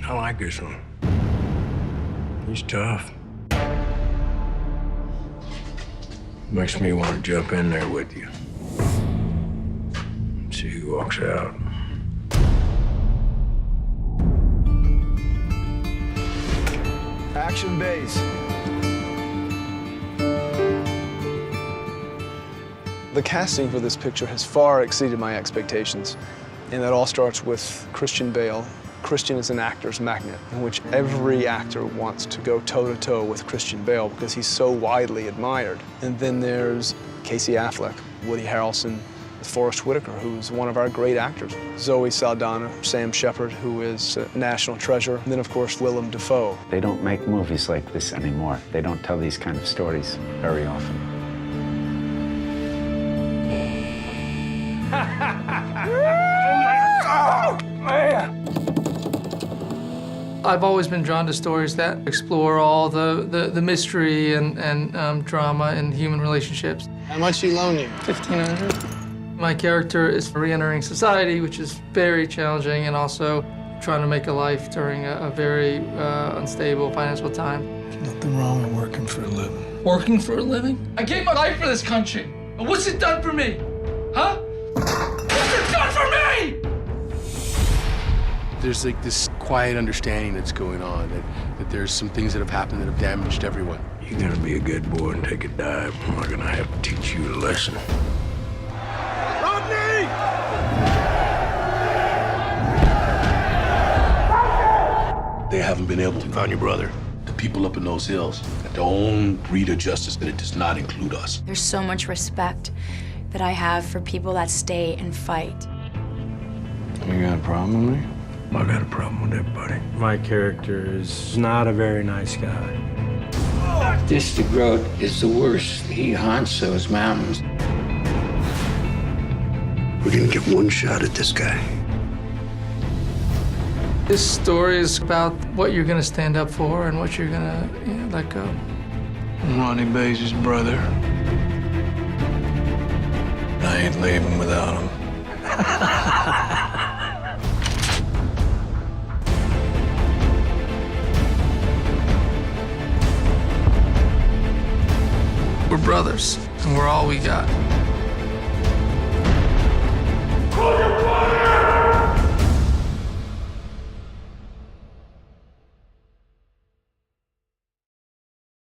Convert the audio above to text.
I like this one. He's tough. Makes me want to jump in there with you. See who walks out. Action base. The casting for this picture has far exceeded my expectations. And that all starts with Christian Bale. Christian is an actor's magnet, in which every actor wants to go toe-to-toe with Christian Bale because he's so widely admired. And then there's Casey Affleck, Woody Harrelson, Forrest Whitaker, who's one of our great actors, Zoe Saldana, Sam Shepard, who is a national treasure, and then, of course, Willem Dafoe. They don't make movies like this anymore. They don't tell these kind of stories very often. Oh, man! I've always been drawn to stories that explore all the mystery and drama and human relationships. How much he loan you? $1,500. My character is re-entering society, which is very challenging, and also trying to make a life during a very unstable financial time. Nothing wrong with working for a living. Working for a living? I gave my life for this country. And what's it done for me? Huh? What's it done for me? There's like this quiet understanding that's going on, that there's some things that have happened that have damaged everyone. You're gonna be a good boy and take a dive. I'm gonna have to teach you a lesson. Rodney! They haven't been able to find your brother. The people up in those hills don't read a justice that it does not include us. There's so much respect that I have for people that stay and fight. You got a problem with me? I got a problem with everybody. My character is not a very nice guy. This DeGroat is the worst. He haunts those mountains. We're gonna get one shot at this guy. This story is about what you're gonna stand up for and what you're gonna let go. I'm Ronnie Baze's brother. I ain't leaving without him. We're brothers, and we're all we got.